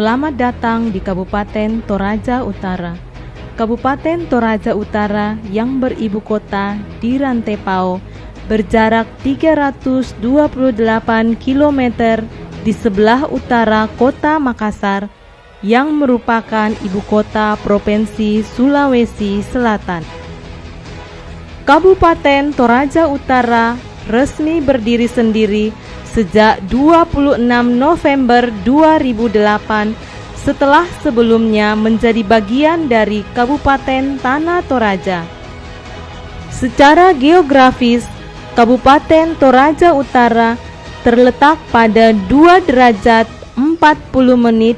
Selamat datang di Kabupaten Toraja Utara. Kabupaten Toraja Utara yang beribu kota di Rantepao, berjarak 328 km di sebelah utara kota Makassar, yang merupakan ibu kota Provinsi Sulawesi Selatan. Kabupaten Toraja Utara resmi berdiri sendiri sejak 26 November 2008 setelah sebelumnya menjadi bagian dari Kabupaten Tanah Toraja. Secara geografis, Kabupaten Toraja Utara terletak pada 2 derajat 40 menit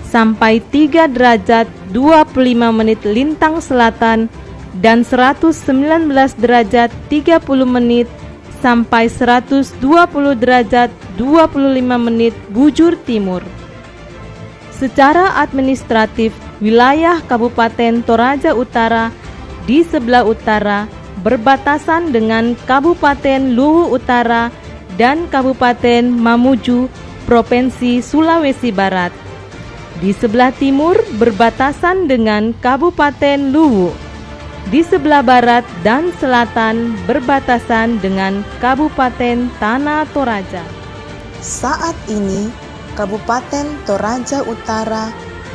sampai 3 derajat 25 menit lintang selatan dan 119 derajat 30 menit sampai 120 derajat 25 menit bujur timur. Secara administratif, wilayah Kabupaten Toraja Utara di sebelah utara berbatasan dengan Kabupaten Luwu Utara dan Kabupaten Mamuju, Provinsi Sulawesi Barat. Di sebelah timur berbatasan dengan Kabupaten Luwu. Di sebelah barat dan selatan berbatasan dengan Kabupaten Tanah Toraja. Saat ini, Kabupaten Toraja Utara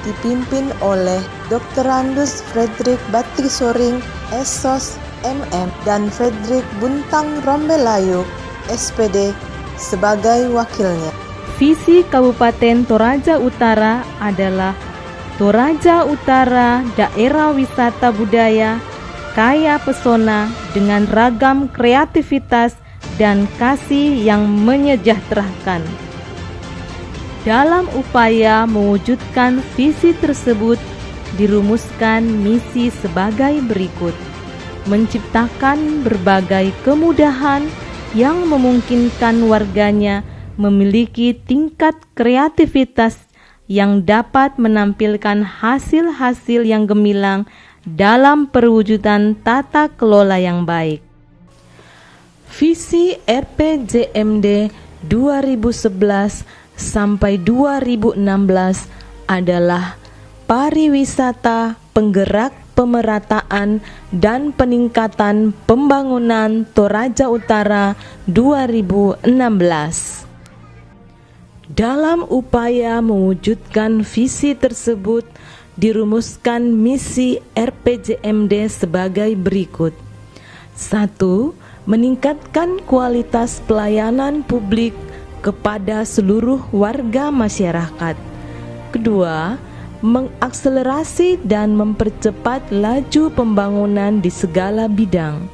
dipimpin oleh Dr. Randus Fredrik Batisoring, SOS, MM, dan Fredrik Buntang Rombelayu, SPD, sebagai wakilnya. Visi Kabupaten Toraja Utara adalah Toraja Utara daerah wisata budaya kaya pesona dengan ragam kreativitas dan kasih yang menyejahterakan. Dalam upaya mewujudkan visi tersebut, dirumuskan misi sebagai berikut: menciptakan berbagai kemudahan yang memungkinkan warganya memiliki tingkat kreativitas yang dapat menampilkan hasil-hasil yang gemilang dalam perwujudan tata kelola yang baik. Visi RPJMD 2011 sampai 2016 adalah pariwisata penggerak pemerataan dan peningkatan pembangunan Toraja Utara 2016. Dalam upaya mewujudkan visi tersebut, dirumuskan misi RPJMD sebagai berikut. 1. Meningkatkan kualitas pelayanan publik kepada seluruh warga masyarakat. 2. Mengakselerasi dan mempercepat laju pembangunan di segala bidang.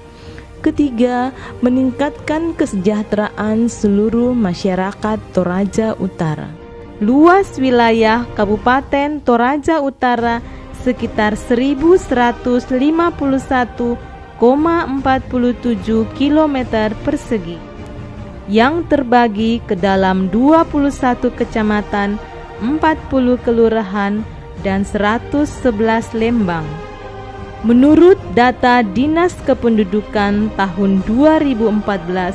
3. Meningkatkan kesejahteraan seluruh masyarakat Toraja Utara. Luas wilayah Kabupaten Toraja Utara sekitar 1.151,47 km persegi, yang terbagi ke dalam 21 kecamatan, 40 kelurahan, dan 111 lembang. Menurut data Dinas Kependudukan tahun 2014,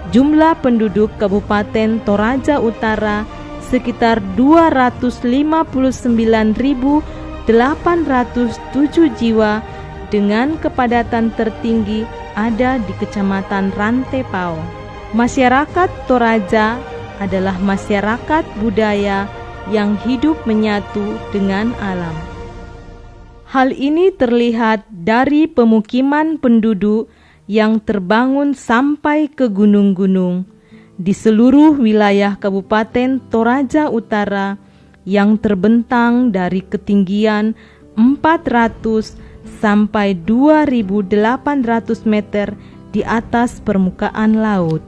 jumlah penduduk Kabupaten Toraja Utara sekitar 259.807 jiwa, dengan kepadatan tertinggi ada di Kecamatan Rantepao. Masyarakat Toraja adalah masyarakat budaya yang hidup menyatu dengan alam. Hal ini terlihat dari pemukiman penduduk yang terbangun sampai ke gunung-gunung di seluruh wilayah Kabupaten Toraja Utara yang terbentang dari ketinggian 400 sampai 2.800 meter di atas permukaan laut.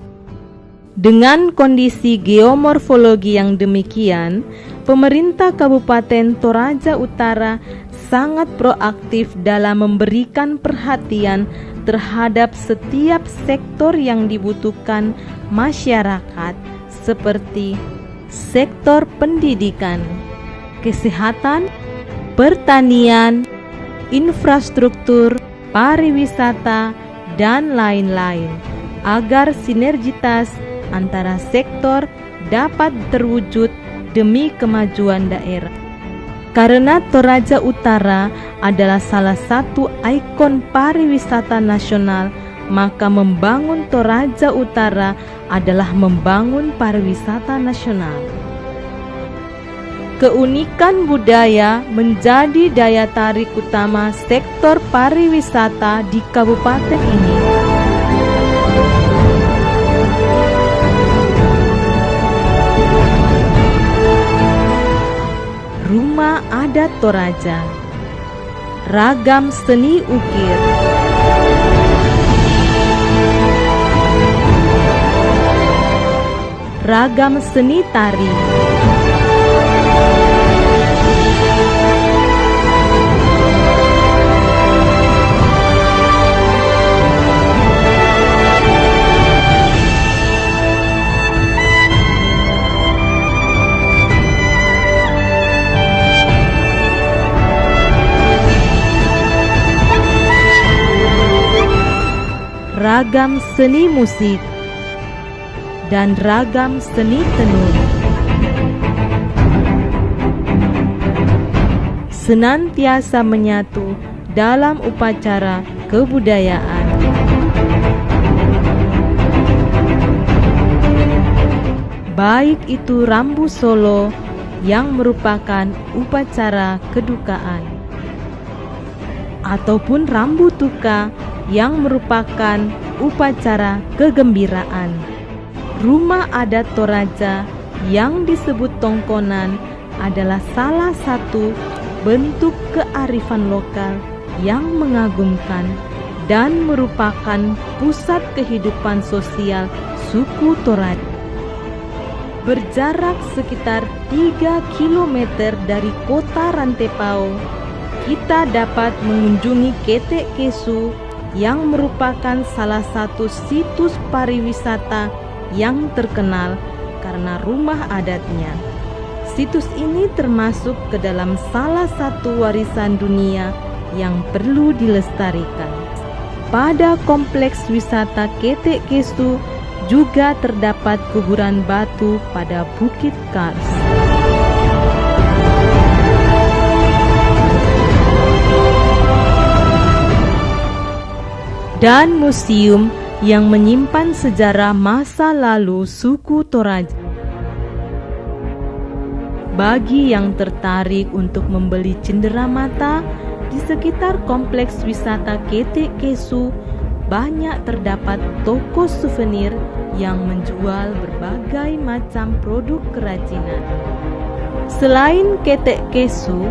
Dengan kondisi geomorfologi yang demikian, pemerintah Kabupaten Toraja Utara sangat proaktif dalam memberikan perhatian terhadap setiap sektor yang dibutuhkan masyarakat, seperti sektor pendidikan, kesehatan, pertanian, infrastruktur, pariwisata, dan lain-lain, agar sinergitas antara sektor dapat terwujud demi kemajuan daerah. Karena Toraja Utara adalah salah satu ikon pariwisata nasional, maka membangun Toraja Utara adalah membangun pariwisata nasional. Keunikan budaya menjadi daya tarik utama sektor pariwisata di kabupaten ini. Rumah adat Toraja, ragam seni ukir, ragam seni tari, ragam seni musik, dan ragam seni tenun. Senantiasa menyatu dalam upacara kebudayaan. Baik itu Rambu Solo yang merupakan upacara kedukaan, ataupun Rambu Tuka yang merupakan upacara kegembiraan. Rumah adat Toraja yang disebut tongkonan adalah salah satu bentuk kearifan lokal yang mengagumkan dan merupakan pusat kehidupan sosial suku Toraja. Berjarak sekitar 3 km dari kota Rantepao, kita dapat mengunjungi Ketek Kesu yang merupakan salah satu situs pariwisata yang terkenal karena rumah adatnya. Situs ini termasuk ke dalam salah satu warisan dunia yang perlu dilestarikan. Pada kompleks wisata Ketek Kesu juga terdapat kuburan batu pada Bukit Kars. Dan museum yang menyimpan sejarah masa lalu suku Toraja. Bagi yang tertarik untuk membeli cenderamata, di sekitar kompleks wisata Ketek Kesu banyak terdapat toko souvenir yang menjual berbagai macam produk kerajinan. Selain Ketek Kesu,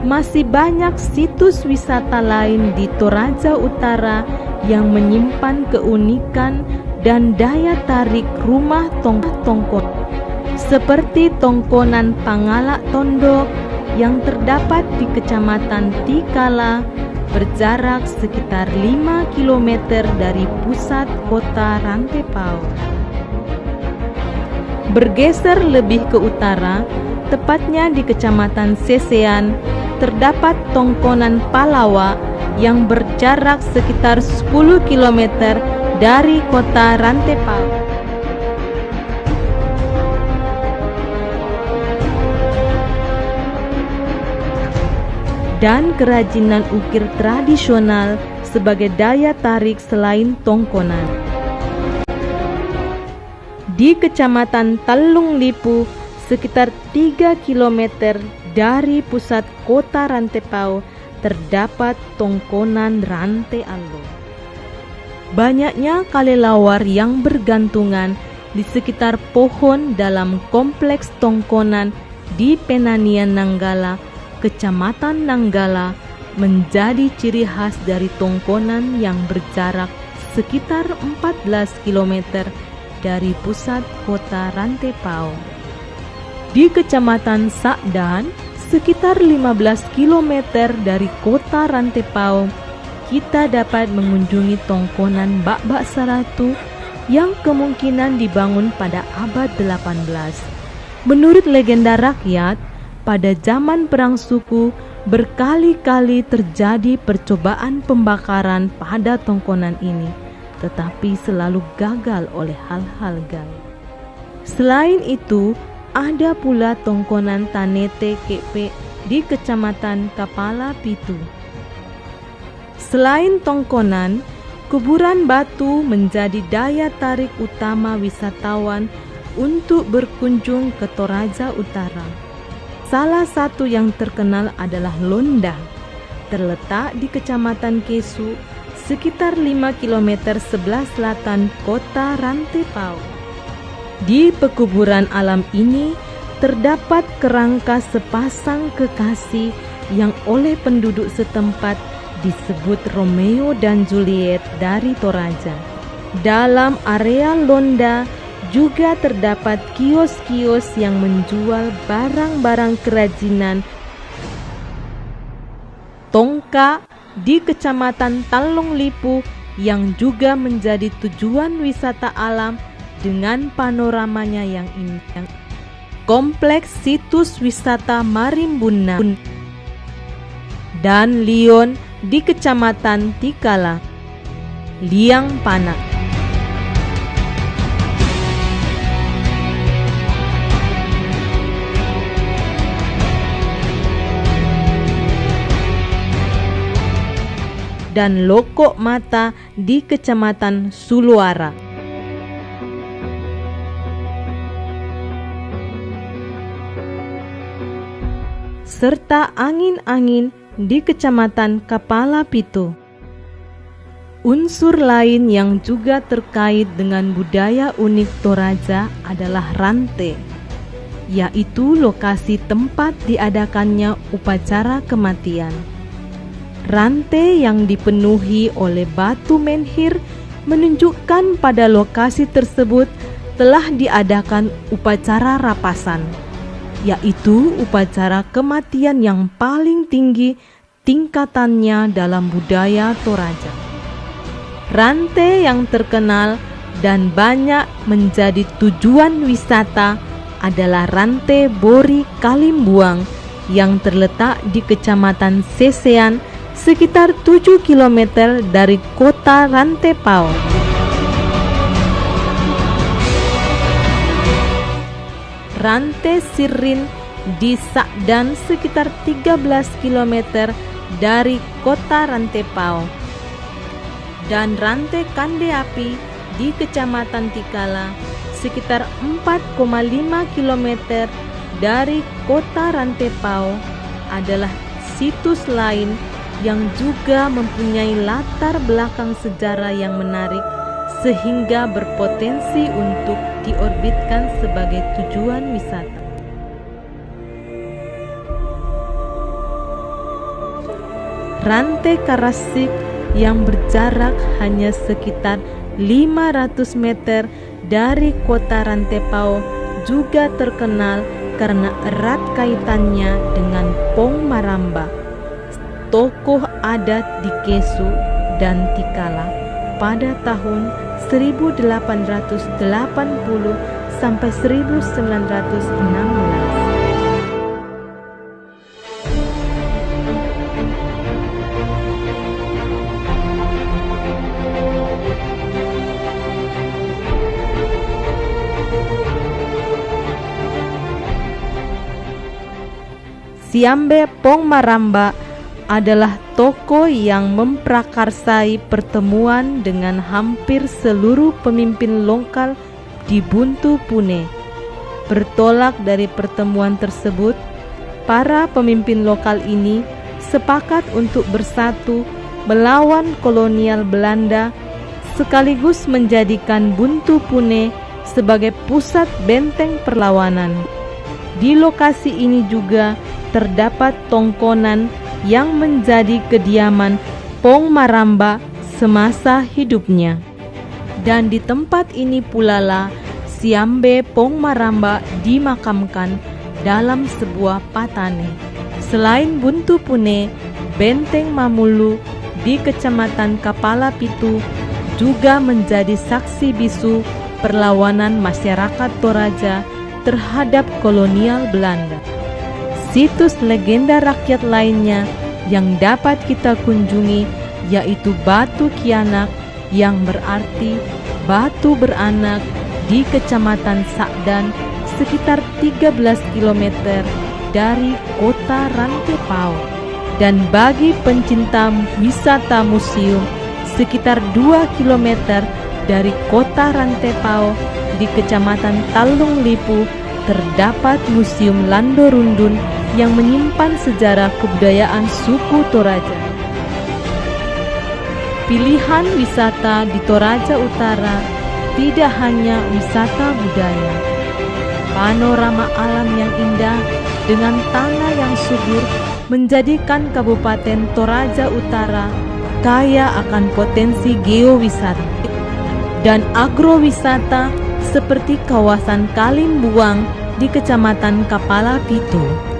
masih banyak situs wisata lain di Toraja Utara yang menyimpan keunikan dan daya tarik rumah tongkon, seperti Tongkonan Pangalak Tondok yang terdapat di Kecamatan Tikala, berjarak sekitar 5 km dari pusat kota Rantepao. Bergeser lebih ke utara, tepatnya di Kecamatan Sesean, terdapat Tongkonan Palawa yang berjarak sekitar 10 km dari kota Rantepao. Dan kerajinan ukir tradisional sebagai daya tarik selain tongkonan. Di Kecamatan Telung Lipu, sekitar 3 km dari pusat kota Rantepao, terdapat Tongkonan Rante Allo. Banyaknya kelelawar yang bergantungan di sekitar pohon dalam kompleks tongkonan di Penanian Nanggala, Kecamatan Nanggala, menjadi ciri khas dari tongkonan yang berjarak sekitar 14 km dari pusat kota Rantepao. Di Kecamatan Sakdan, sekitar 15 km dari kota Rantepao, kita dapat mengunjungi tongkonan Bak-Bak Saratu yang kemungkinan dibangun pada abad 18. Menurut legenda rakyat, pada zaman perang suku berkali-kali terjadi percobaan pembakaran pada tongkonan ini, tetapi selalu gagal oleh hal-hal gaib. Selain itu, ada pula tongkonan Tanete Kepe di Kecamatan Kapala Pitu. Selain tongkonan, kuburan batu menjadi daya tarik utama wisatawan untuk berkunjung ke Toraja Utara. Salah satu yang terkenal adalah Londa, terletak di Kecamatan Kesu, sekitar 5 km sebelah selatan kota Rantepao. Di pekuburan alam ini terdapat kerangka sepasang kekasih yang oleh penduduk setempat disebut Romeo dan Juliet dari Toraja. Dalam area Londa juga terdapat kios-kios yang menjual barang-barang kerajinan. Tongka di Kecamatan Talong Lipu yang juga menjadi tujuan wisata alam dengan panoramanya yang indah. Kompleks situs wisata Marimbuna dan Lion di Kecamatan Tikala, Liang Panak. Dan Lokok Mata di Kecamatan Suluara. Serta angin-angin di Kecamatan Kapala Pitu. Unsur lain yang juga terkait dengan budaya unik Toraja adalah Rante, yaitu lokasi tempat diadakannya upacara kematian. Rante yang dipenuhi oleh batu menhir menunjukkan pada lokasi tersebut telah diadakan upacara rapasan, yaitu upacara kematian yang paling tinggi tingkatannya dalam budaya Toraja. Rante yang terkenal dan banyak menjadi tujuan wisata adalah Rante Bori Kalimbuang yang terletak di Kecamatan Sesean, sekitar 7 km dari kota Rantepao. Rante Sirin di Sakdan sekitar 13 km dari kota Rantepao. Dan Rante Kandeapi di Kecamatan Tikala sekitar 4,5 km dari kota Rantepao adalah situs lain yang juga mempunyai latar belakang sejarah yang menarik sehingga berpotensi untuk diorbitkan sebagai tujuan wisata. Rante Karasik yang berjarak hanya sekitar 500 meter dari kota Rantepao juga terkenal karena erat kaitannya dengan Pong Maramba, tokoh adat di Kesu dan Tikala pada tahun 1880 sampai 1916. Siambe Pong Maramba adalah tokoh yang memprakarsai pertemuan dengan hampir seluruh pemimpin lokal di Buntu Pune. Bertolak dari pertemuan tersebut, para pemimpin lokal ini sepakat untuk bersatu melawan kolonial Belanda sekaligus menjadikan Buntu Pune sebagai pusat benteng perlawanan. Di lokasi ini juga terdapat tongkonan yang menjadi kediaman Pong Maramba semasa hidupnya. Dan di tempat ini pula lah Siambe Pong Maramba dimakamkan dalam sebuah patane. Selain Buntu Pune, Benteng Mamulu di Kecamatan Kapala Pitu juga menjadi saksi bisu perlawanan masyarakat Toraja terhadap kolonial Belanda. Situs legenda rakyat lainnya yang dapat kita kunjungi yaitu Batu Kianak yang berarti batu beranak di Kecamatan Sakdan sekitar 13 km dari kota Rantepao, dan bagi pencinta wisata museum sekitar 2 km dari kota Rantepao di Kecamatan Talung Lipu terdapat Museum Landorundun yang menyimpan sejarah kebudayaan suku Toraja. Pilihan wisata di Toraja Utara tidak hanya wisata budaya. Panorama alam yang indah dengan tanah yang subur menjadikan Kabupaten Toraja Utara kaya akan potensi geowisata dan agrowisata seperti kawasan Kalimbuang di Kecamatan Kapala Pitu.